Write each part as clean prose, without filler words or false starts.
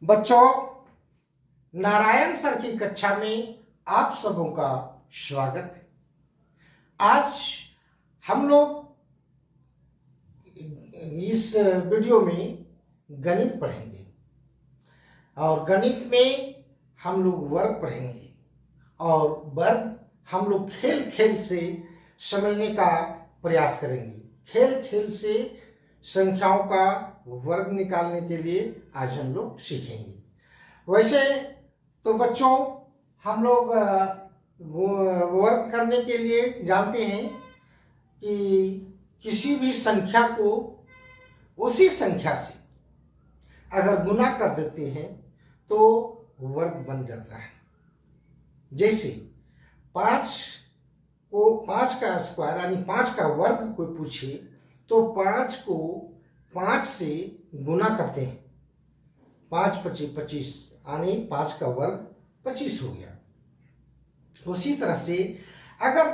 बच्चों, नारायण सर की कक्षा में आप सबों का स्वागत है। आज हम लोग इस वीडियो में गणित पढ़ेंगे और गणित में हम लोग वर्ग पढ़ेंगे और वर्ग हम लोग खेल खेल से समझने का प्रयास करेंगे। खेल खेल से संख्याओं का वर्ग निकालने के लिए आज हम लोग सीखेंगे। वैसे तो बच्चों, हम लोग वर्ग करने के लिए जानते हैं कि किसी भी संख्या को उसी संख्या से अगर गुना कर देते हैं तो वर्ग बन जाता है। जैसे 5 का स्क्वायर यानी 5 का वर्ग कोई पूछे तो 5 को 5 से गुना करते हैं। 5 पचे 25 यानी 5 का वर्ग 25 हो गया। उसी तरह से अगर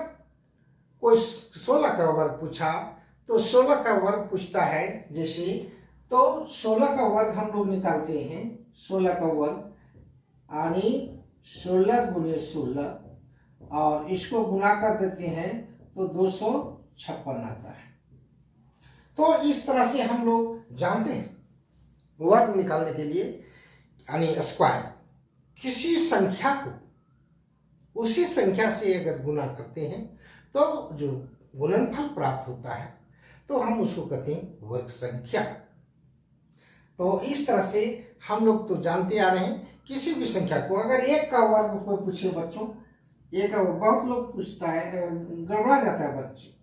कोई 16 का वर्ग पूछा तो 16 का वर्ग पूछता है जैसे, तो 16 का वर्ग हम लोग निकालते हैं। 16 का वर्ग यानी 16 गुने 16 और इसको गुना कर देते हैं तो 256 आता है। तो इस तरह से हम लोग जानते हैं वर्ग निकालने के लिए यानी स्क्वायर किसी संख्या को उसी संख्या से अगर गुना करते हैं तो जो गुणनफल प्राप्त होता है तो हम उसको कहते हैं वर्ग संख्या। तो इस तरह से हम लोग तो जानते आ रहे हैं किसी भी संख्या को अगर 1 का वर्ग कोई पूछे बच्चों, 1 का बहुत लोग पूछता है, गड़बड़ा जाता है बच्चे।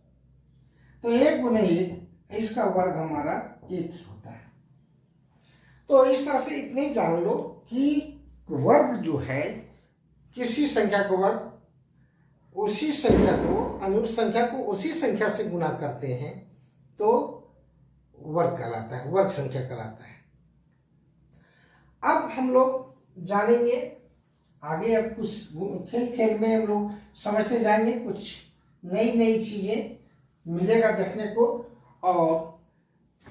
तो 1 गुने 1 इसका वर्ग हमारा 1 होता है। तो इस तरह से इतने जान लो कि वर्ग जो है किसी संख्या को वर्ग उसी संख्या को अनुरूप संख्या को उसी संख्या से गुना करते हैं तो वर्ग कहलाता है, वर्ग संख्या कहलाता है। अब हम लोग जानेंगे आगे, अब कुछ खेल खेल में हम लोग समझते जाएंगे, कुछ नई नई चीजें मिलेगा देखने को और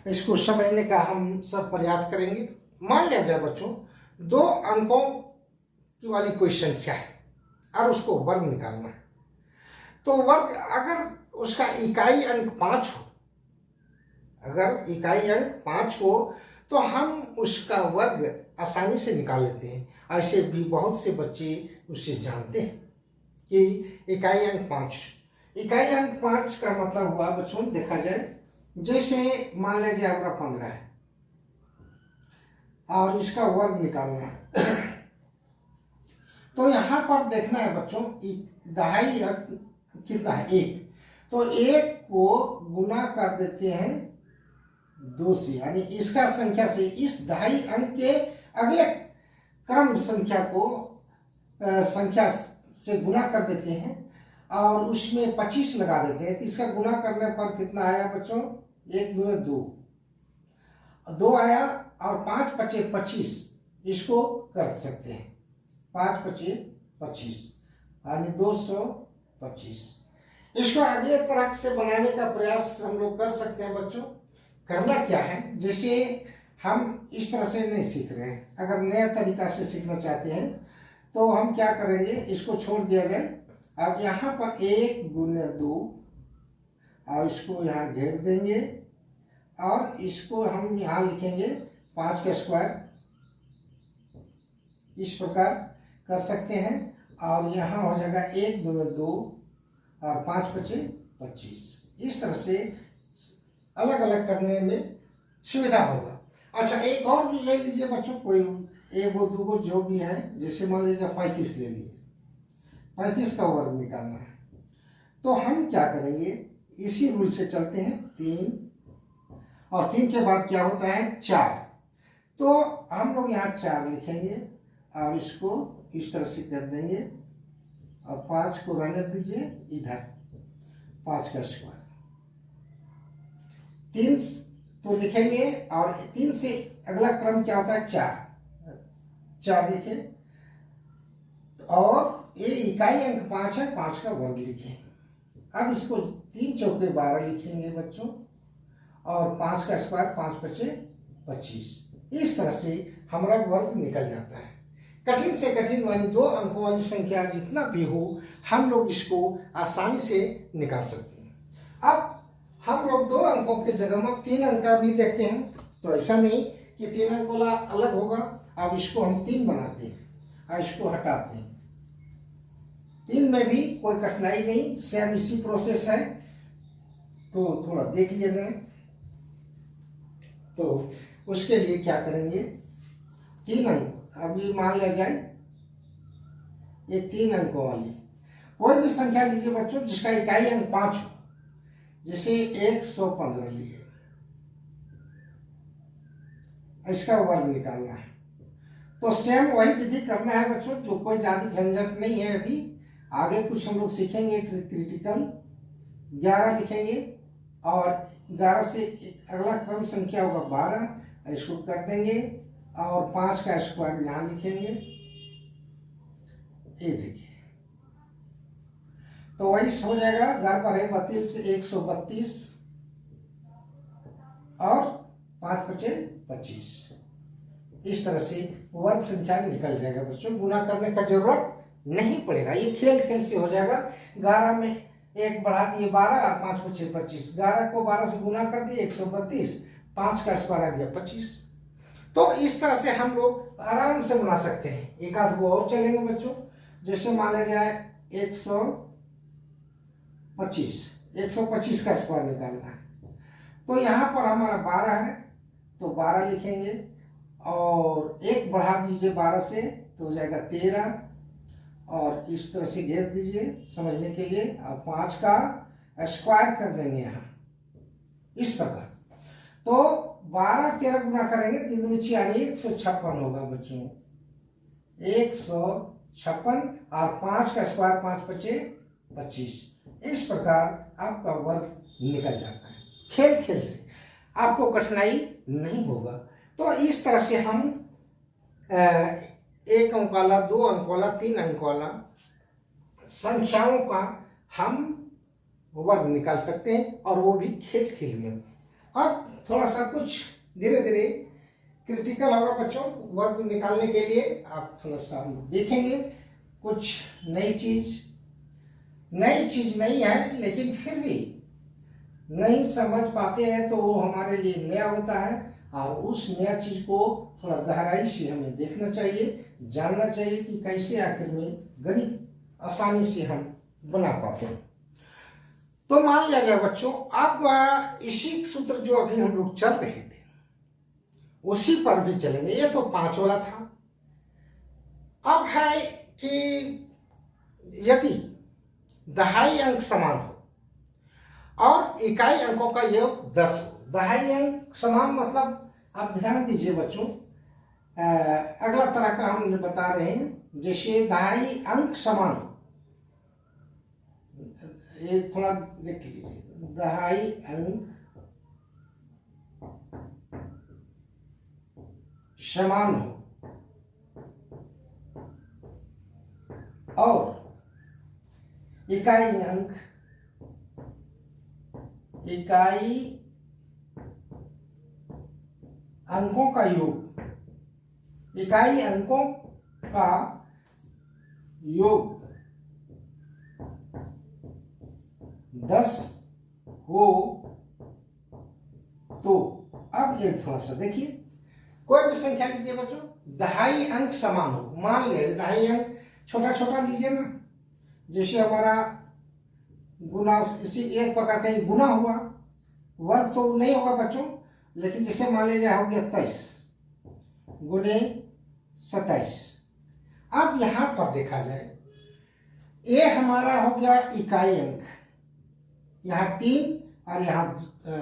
इसको समझने का हम सब प्रयास करेंगे। मान लिया जाए बच्चों 2 अंकों की वाली कोई संख्या है और उसको वर्ग निकालना है। तो वर्ग अगर उसका इकाई अंक 5 हो, अगर इकाई अंक 5 हो तो हम उसका वर्ग आसानी से निकाल लेते हैं। ऐसे भी बहुत से बच्चे उससे जानते हैं कि इकाई अंक 5। इकाई अंक 5 का मतलब हुआ बच्चों, देखा जाए जैसे मान लीजिए आपका 15 है और इसका वर्ग निकालना है। तो यहाँ पर देखना है बच्चों दहाई अंक कितना है, 1। तो 1 को गुना कर देते हैं 2 से, यानी इसका संख्या से इस दहाई अंक के अगले क्रम संख्या को संख्या से गुना कर देते हैं और उसमें 25 लगा देते हैं। तो इसका गुना करने पर कितना आया बच्चों, 1 दूने 2 आया और 5 पचे 25 इसको कर सकते हैं। 5 पचे 25 यानी 225। इसको अगले तरह से बनाने का प्रयास हम लोग कर सकते हैं बच्चों। करना क्या है, जैसे हम इस तरह से नहीं सीख रहे हैं, अगर नया तरीका से सीखना चाहते हैं तो हम क्या करेंगे, इसको छोड़ दिया जाए। अब यहाँ पर 1 गुने 2 और इसको यहाँ घेर देंगे और इसको हम यहाँ लिखेंगे 5 का स्क्वायर, इस प्रकार कर सकते हैं। और यहाँ हो जाएगा 1 दूने 2 और 5 पचे 25। इस तरह से अलग अलग करने में सुविधा होगा। अच्छा, एक और ले लीजिए बच्चों, कोई 1 2 को जो भी है, जैसे मान लीजिए 35 ले लिए, 35 का वर्ग निकालना है। तो हम क्या करेंगे, इसी रूल से चलते हैं। 3 और 3 के बाद क्या होता है 4। तो हम लोग यहाँ 4 लिखेंगे और इसको इस तरह से कर देंगे और 5 को रहने दीजिए इधर, 5 का स्क्वायर। 3 तो लिखेंगे और 3 से अगला क्रम क्या होता है 4 लिखे और ये इकाई अंक 5 है, 5 का वर्ग लिखे। अब इसको 3 चौके 12 लिखेंगे बच्चों और 5 का स्क्वायर 5 पचे 25। इस तरह से हमारा वर्ग निकल जाता है। कठिन से कठिन वाली 2 अंकों वाली संख्या जितना भी हो हम लोग इसको आसानी से निकाल सकते हैं। अब हम लोग 2 अंकों के जगह में 3 अंक का भी देखते हैं, तो ऐसा नहीं कि 3 अंक वाला अलग होगा। अब इसको हम 3 बनाते हैं और इसको हटाते हैं। 3 में भी कोई कठिनाई नहीं, सेम इसी प्रोसेस है, तो थोड़ा देख लिया जाए। तो उसके लिए क्या करेंगे, 3 अंक अभी मान लिया जाए, ये 3 अंकों वाली कोई भी संख्या लीजिए बच्चों जिसका इकाई अंक 5 हो, जैसे 115 लिए, इसका वर्ग निकालना है। तो सेम वही विधि करना है बच्चों, जो कोई ज्यादा झंझट नहीं है। अभी आगे कुछ हम लोग सीखेंगे क्रिटिकल। 11 लिखेंगे और 11 से अगला क्रम संख्या होगा 12, इसको कर देंगे और 5 का स्क्वायर यहाँ लिखेंगे। ये देखिए, तो वही हो जाएगा, घर पर है 32 से 132 और 5 बचे 25। इस तरह से वर्ग संख्या निकल जाएगा बच्चों, गुना करने का जरूरत नहीं पड़ेगा, ये खेल खेल से हो जाएगा। 11 में 1 बढ़ा दिए 12 और 5 बचे 25, 11 को 12 से गुना कर दिए 132, 5 का स्क्वायर आ गया 25। तो इस तरह से हम लोग आराम से बना सकते हैं। एक आध वो और चलेंगे बच्चों, जैसे मान लिया जाए 125 का स्क्वायर निकालना है। तो यहाँ पर हमारा 12 है, तो 12 लिखेंगे और 1 बढ़ा दीजिए 12 से तो हो जाएगा 13, और इस तरह से घेर दीजिए समझने के लिए, और 5 का स्क्वायर कर देंगे यहाँ इस प्रकार। तो 12 और 13 गुना करेंगे, 3 दूनी 6 यानी 156 होगा बच्चों, 156, और 5 का स्क्वायर 5 बचे 25। इस प्रकार आपका वर्ग निकल जाता है, खेल खेल से, आपको कठिनाई नहीं होगा। तो इस तरह से हम 1 अंक वाला, 2 अंक वाला, 3 अंक वाला संख्याओं का हम वर्ग निकाल सकते हैं, और वो भी खेल खेल में। अब थोड़ा सा कुछ धीरे धीरे क्रिटिकल होगा बच्चों वर्ग निकालने के लिए, आप थोड़ा सा देखेंगे कुछ नई चीज नहीं है, लेकिन फिर भी नहीं समझ पाते हैं तो वो हमारे लिए नया होता है, और उस नया चीज को थोड़ा गहराई से हमें देखना चाहिए, जानना चाहिए कि कैसे आखिर में गणित आसानी से हम बना पाते हैं। तो मान लिया जाए बच्चों, अब इसी सूत्र जो अभी हम लोग चल रहे थे उसी पर भी चलेंगे। ये तो 5 वाला था। अब है कि यदि दहाई अंक समान हो और इकाई अंकों का योग 10 हो। दहाई अंक समान मतलब आप ध्यान दीजिए बच्चों, अगला तरह का हम बता रहे हैं, जैसे दहाई अंक समान हो, ये थोड़ा देख लीजिए, दहाई अंक समान हो और इकाई अंकों का योग, इकाई अंकों का योग 10 हो, तो अब ये थोड़ा सा देखिए, कोई भी संख्या लीजिए बच्चों, दहाई अंक समान हो। मान ले दहाई अंक छोटा छोटा लीजिए ना, जैसे हमारा गुना, इसी एक प्रकार का गुना हुआ, वर्ग तो नहीं होगा बच्चों, लेकिन जैसे मान लीजिए हो गया 23 गुने 27। अब यहां पर देखा जाए, ये हमारा हो गया इकाई अंक, यहाँ 3 और यहाँ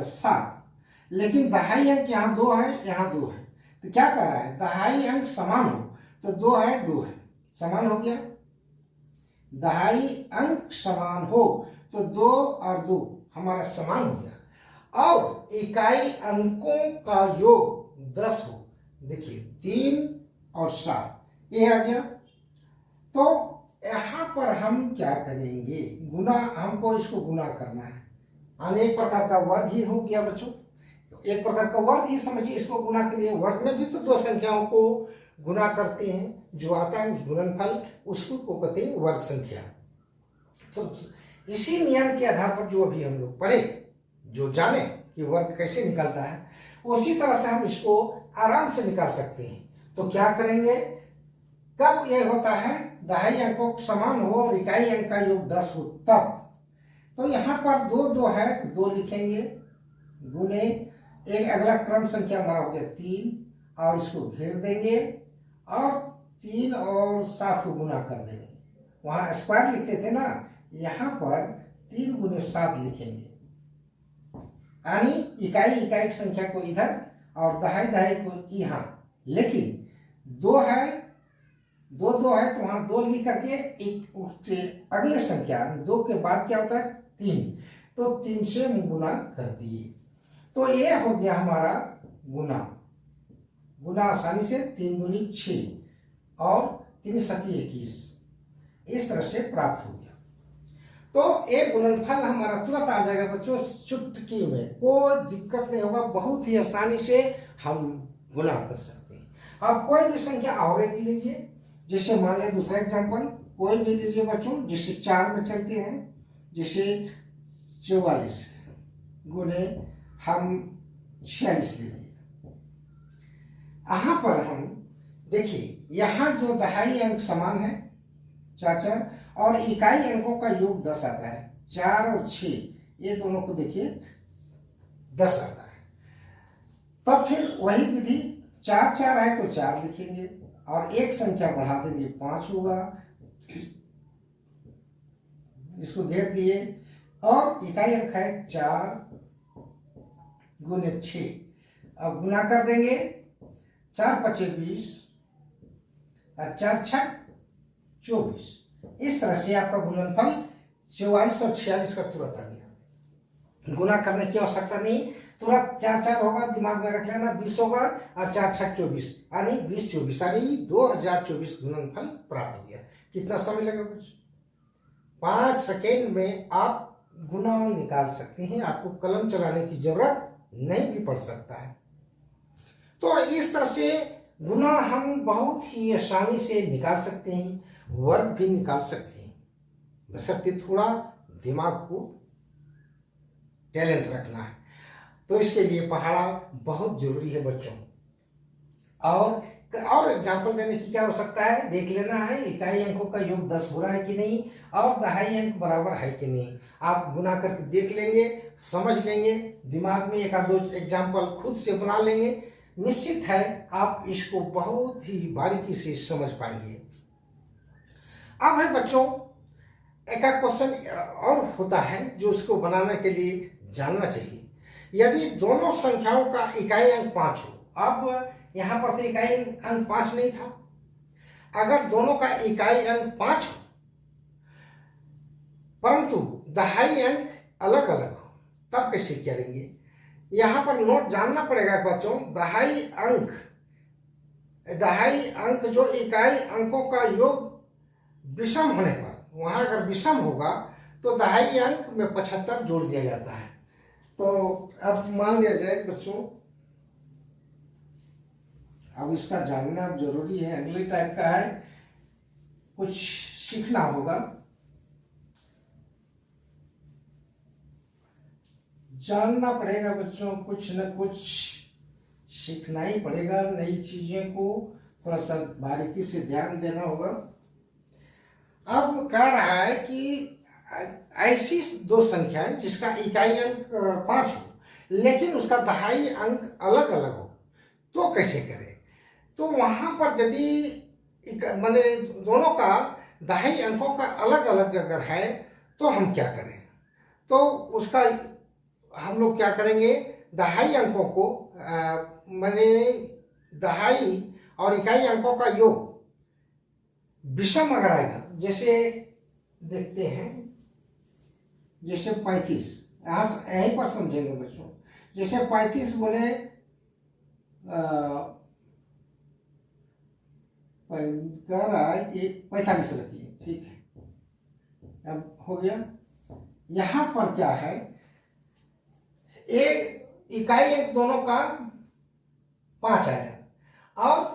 7, लेकिन दहाई अंक यहाँ 2 है, यहाँ 2 है, तो क्या कर रहा है, दहाई अंक समान हो तो 2 है 2 है, समान हो गया। दहाई अंक समान हो तो 2 और 2 हमारा समान हो गया, और इकाई अंकों का योग 10 हो, देखिए 3 और 7 ये आ गया। तो यहाँ पर हम क्या करेंगे, गुना, हमको इसको गुना करना है, अनेक प्रकार का वर्ग ही हो गया बच्चों। एक प्रकार का वर्ग ही समझिए इसको। गुना के लिए वर्ग में भी तो दो संख्याओं को गुना करते हैं, जो आता है उस गुणनफल उसको को कहते हैं वर्ग संख्या। तो इसी नियम के आधार पर जो अभी हम लोग पढ़े, जो जाने कि वर्ग कैसे निकलता है, उसी तरह से हम इसको आराम से निकाल सकते हैं। तो क्या करेंगे, कब यह होता है दहाई अंकों समान हो और इकाई अंक का योग 10 हो तब। तो यहाँ पर दो दो है तो 2 लिखेंगे, गुने एक अगला क्रम संख्या हमारा हो गया 3 और इसको घेर देंगे और 3 और 7 को गुना कर देंगे। वहां स्क्वायर लिखते थे ना, यहाँ पर 3 गुने 7 लिखेंगे, यानी इकाई इकाई संख्या को इधर और दहाई दहाई को यहाँ। लेकिन 2 है, 2 2 है तो वहां 2 लिख करके एक अगले संख्या 2 के बाद क्या होता है 3, तो 3 से गुना कर दिए। तो ये हो गया हमारा गुना। गुना आसानी से 3 दूनी 6 और 3 सती 21 इस तरह से प्राप्त हो गया। तो एक गुणनफल हमारा तुरंत आ जाएगा बच्चों, चुटकी में, कोई दिक्कत नहीं होगा, बहुत ही आसानी से हम गुना कर सकते हैं। अब कोई भी संख्या और एक लीजिए, जैसे मान लिया दूसरा एग्जाम्पल कोई भी लीजिए बच्चों, जैसे 4 में चलते हैं, जैसे 44 गुने हम 46 ले लिए। यहाँ पर हम देखिए, यहाँ जो दहाई अंक समान है 4 4 और इकाई अंकों का योग 10 आता है, 4 और 6 ये दोनों को देखिए 10 आता है। तब फिर वही विधि 4 4 है तो 4 लिखेंगे और एक संख्या बढ़ा देंगे 5 होगा, इसको घेर दिए और इकाई अंक है 4 गुने 6। अब गुना कर देंगे, 4 5 20 और 4 6 24। इस तरह से आपका गुणनफल 44 और 46 का तुरंत आ गया। गुना करने की आवश्यकता नहीं, तुरंत 4 4 होगा, दिमाग में रख लेना, 20 होगा और 4 6 24 यानी 20 24 यानी 2024 गुणनफल प्राप्त हो गया। कितना समय लगा कुछ 5 सेकेंड में आप गुना निकाल सकते हैं, आपको कलम चलाने की जरूरत नहीं भी पड़ सकता है। तो इस तरह से गुना हम बहुत ही आसानी से निकाल सकते हैं, वर्ग भी निकाल सकते हैं, बशर्ते थोड़ा दिमाग को टैलेंट रखना है। तो इसके लिए पढ़ाना बहुत जरूरी है बच्चों। और एग्जाम्पल देने की क्या हो सकता है, देख लेना है इकाई अंकों का योग 10 हो रहा है कि नहीं और दहाई अंक बराबर है कि नहीं। आप गुना करके देख लेंगे, समझ लेंगे, दिमाग में एक आध दो एग्जाम्पल खुद से बना लेंगे, निश्चित है आप इसको बहुत ही बारीकी से समझ पाएंगे। अब है बच्चों एक क्वेश्चन और होता है जो उसको बनाने के लिए जानना चाहिए। यदि दोनों संख्याओं का इकाई अंक 5 हो, अब यहां पर तो इकाई अंक 5 नहीं था, अगर दोनों का इकाई अंक 5 हो परंतु दहाई अंक अलग अलग हो, तब कैसे करेंगे। यहां पर नोट जानना पड़ेगा बच्चों, दहाई अंक जो इकाई अंकों का योग विषम होने पर, वहां अगर विषम होगा तो दहाई अंक में 75 जोड़ दिया जाता है। तो अब मान लिया जाए बच्चों, अब इसका जानना जरूरी है, अगले टाइप का है, कुछ सीखना होगा, जानना पड़ेगा बच्चों, कुछ न कुछ सीखना ही पड़ेगा, नई चीजें को थोड़ा सा बारीकी से ध्यान देना होगा। अब कह रहा है कि ऐसी दो संख्याएं जिसका इकाई अंक 5 हो लेकिन उसका दहाई अंक अलग अलग हो, तो कैसे करें। तो वहां पर यदि माने दोनों का दहाई अंकों का अलग अलग अगर है तो हम क्या करें, तो उसका हम लोग क्या करेंगे, दहाई अंकों को माने दहाई और इकाई अंकों का योग विषम अगर आएगा, जैसे देखते हैं, जैसे 35, यहीं पर समझेंगे बच्चों, जैसे 35 गुने 45 रखिए, ठीक है, अब हो गया। यहां पर क्या है, एक इकाई अंक दोनों का 5 आया। और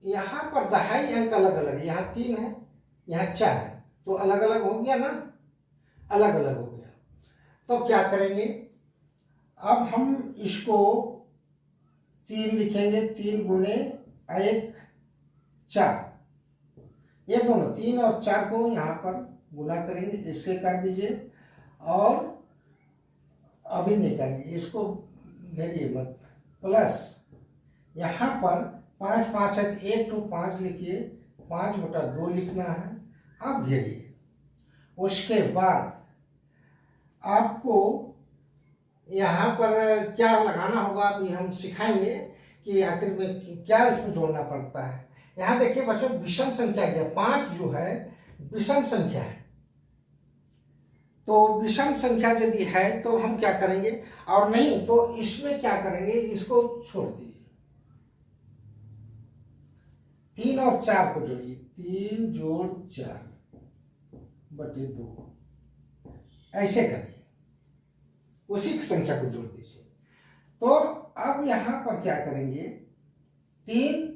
यहाँ पर दहाई अंक अलग अलग है, यहाँ 3 है, यहाँ 4 है, तो अलग अलग हो गया ना, अलग अलग हो गया। तो क्या करेंगे, अब हम इसको 3 लिखेंगे, 3 गुने 1 4, ये दोनों 3 और 4 को यहाँ पर गुना करेंगे, इसके कर दीजिए। और अभी नहीं करेंगे, इसको घेरिए मत, प्लस यहाँ पर 5 5 है तो 1 to 5 लिखिए, 5/2 लिखना है। अब घेरिए, उसके बाद आपको यहाँ पर क्या लगाना होगा अभी हम सिखाएंगे कि आखिर में क्या इसमें जोड़ना पड़ता है। यहाँ देखिए बच्चों, विषम संख्या गया, 5 जो है विषम संख्या है, तो विषम संख्या यदि है तो हम क्या करेंगे, और नहीं तो इसमें क्या करेंगे, इसको छोड़ दीजिए, 3 और 4 को जोड़िए, 3 जोड़ 4/2, ऐसे करिए, उसी की संख्या को जोड़ दीजिए। तो अब यहां पर क्या करेंगे, 3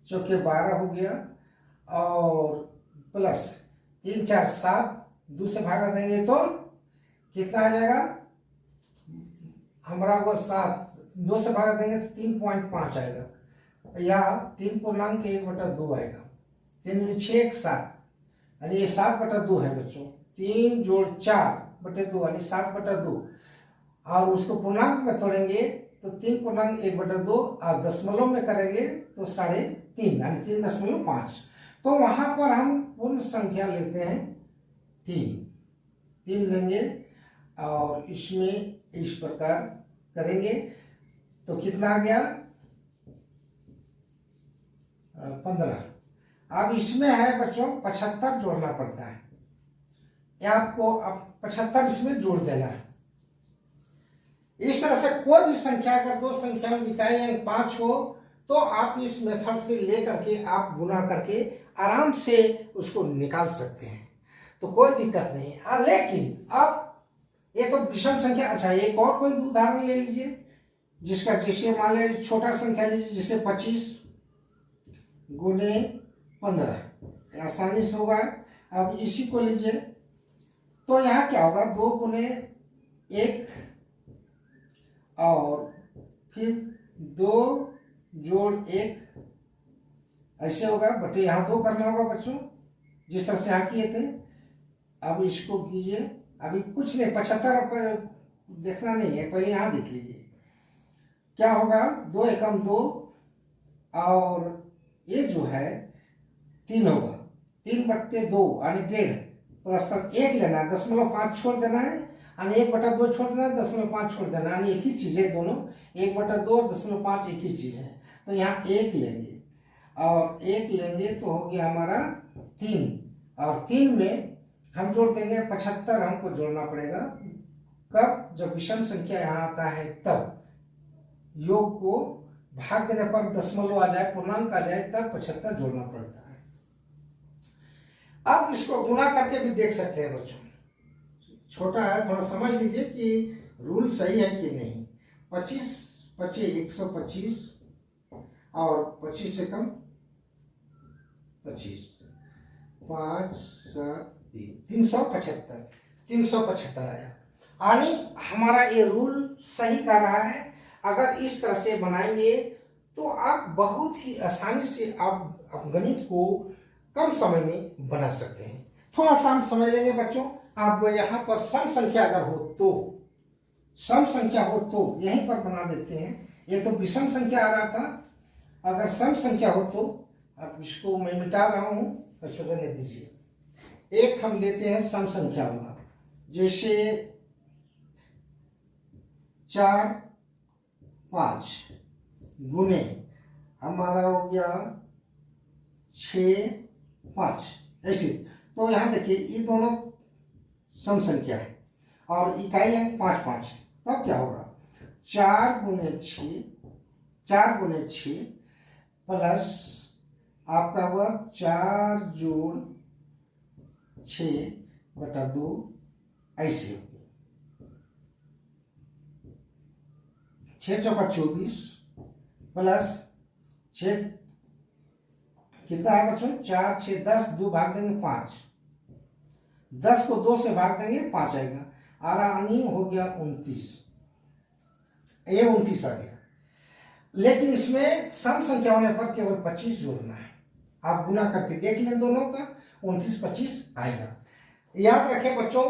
चौके 12 हो गया, और प्लस 3 4 7, 2 से भागा देंगे तो कितना आ जाएगा हमारा, वो 7, 2 से भागा देंगे तो 3.5 आएगा, या 3.1/2 आएगा। 3 6 7, यानी ये 7/2 है बच्चों, 3 जोड़ 4/2 यानी 7/2, और उसको पूर्णांक में तोड़ेंगे तो 3.1/2, और दशमलव में करेंगे तो 3.5 यानी 3.5। तो वहां पर हम पूर्ण संख्या लेते हैं 3 लेंगे, और इसमें इस प्रकार करेंगे तो कितना आ गया 15। अब इसमें है बच्चों 75 जोड़ना पड़ता है, या आपको अब 75 इसमें जोड़ देना है। इस तरह से कोई भी संख्या, अगर 2 संख्या में इकाई अंक 5 हो तो आप इस मेथड से लेकर के आप गुना करके आराम से उसको निकाल सकते हैं, तो कोई दिक्कत नहीं है। लेकिन अब ये तो विषम संख्या, अच्छा एक और कोई उदाहरण ले लीजिए जिसका, जैसे मान लीजिए छोटा संख्या लीजिए, जैसे 25 गुने 15, आसानी से होगा। अब इसी को लीजिए, तो यहाँ क्या होगा, 2 गुने 1 और फिर 2 जोड़ 1, ऐसे होगा, बट यहाँ 2 करना होगा बच्चों, जिस तरह से यहाँ किए थे। अब इसको कीजिए, अभी कुछ नहीं, 75 पर देखना नहीं है, पहले यहाँ देख लीजिए क्या होगा, 2 एकम 2, और ये जो है 3 होगा, 3/2 यानी 1.5, प्लस तक 1 लेना है, 0.5 छोड़ देना है, यानी 1/2 छोड़ देना है, 0.5 छोड़ देना है, यानी एक ही चीज है दोनों, 1/2 और 0.5 एक ही चीज है। तो यहाँ 1 लेंगे, और 1 लेंगे तो हो गया हमारा 3, और 3 में हम जोड़ देंगे 75, हमको जोड़ना पड़ेगा कब, जब विषम संख्या यहाँ आता है तब, योग को भाग देने पर दशमलव आ जाए, पूर्णांक आ जाए, तब 75 जोड़ना पड़ता है। अब इसको गुणा करके भी देख सकते हैं बच्चों, छोटा है, थोड़ा समझ लीजिए कि रूल सही है कि नहीं। 25 25 125, और 25 से कम 25, 5 7 375, 375 आया, यानी हमारा ये रूल सही कर रहा है। अगर इस तरह से बनाएंगे तो आप बहुत ही आसानी से आप गणित को कम समय में बना सकते हैं। थोड़ा सा हम समझ लेंगे बच्चों, आप यहाँ पर सम संख्या अगर हो तो, सम संख्या हो तो यहीं पर बना देते हैं। ये तो विषम संख्या आ रहा था, अगर सम संख्या हो तो, अब इसको मैं मिटा रहा हूं, अच्छा रहने दीजिए। एक हम लेते हैं सम संख्या वाला, जैसे 4 5 गुने हमारा हो गया 6 5, ऐसे। तो यहाँ देखिए ये दोनों सम संख्या है, और इकाई अंक 5 5 है, तब क्या होगा 4 गुने 6 प्लस आपका हुआ 4 जोड़ 6/2, ऐसे। 6 चौका 24 प्लस 6 कितना है बच्चों, 4 6 10, 2 भाग देंगे 5, 10 को 2 से भाग देंगे 5 आएगा, आरानी हो गया 29, ये 29 आ गया। लेकिन इसमें सम संख्या होने पर केवल 25 जोड़ना है, आप गुना करके देख लें दोनों का, 29 25 आएगा। याद रखें बच्चों,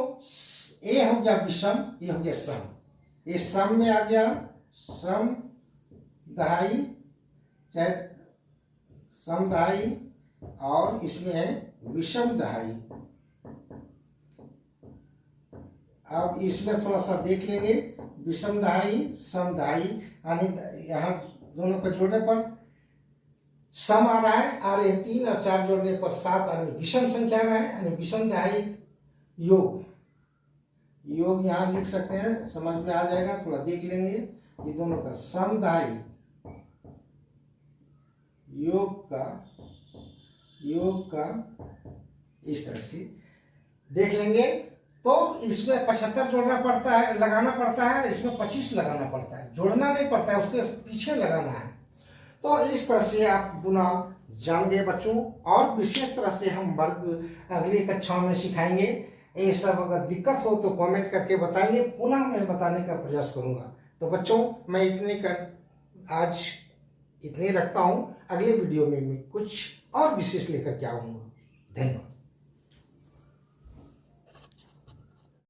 ये हो गया विषम, ये हो गया सम, ये सम में आ गया सम दहाई, चाहे सम दहाई, और इसमें है विषम दहाई। अब इसमें थोड़ा सा देख लेंगे, विषम दहाई सम दहाई, यानी यहाँ दोनों को जोड़ने पर सम आ रहा है, और ये 3 और 4 जोड़ने पर 7 यानी विषम संख्या आ रहा है, यानी विषम दहाई योग, योग यहाँ लिख सकते हैं, समझ में आ जाएगा, थोड़ा देख लेंगे। ये दोनों का सम दहाई योग का इस तरह से देख लेंगे। तो इसमें 75 जोड़ना पड़ता है, लगाना पड़ता है, इसमें 25 लगाना पड़ता है, जोड़ना नहीं पड़ता है, उसके पीछे लगाना है। तो इस तरह से आप गुना जान गए बच्चों, और विशेष तरह से हम वर्ग अगली कक्षाओं में सिखाएंगे। ये सब अगर दिक्कत हो तो कमेंट करके बताएंगे, पुनः मैं बताने का प्रयास करूंगा। तो बच्चों मैं आज इतने रखता हूँ, अगले वीडियो में मैं कुछ और विशेष लेकर के आऊँगा। धन्यवाद।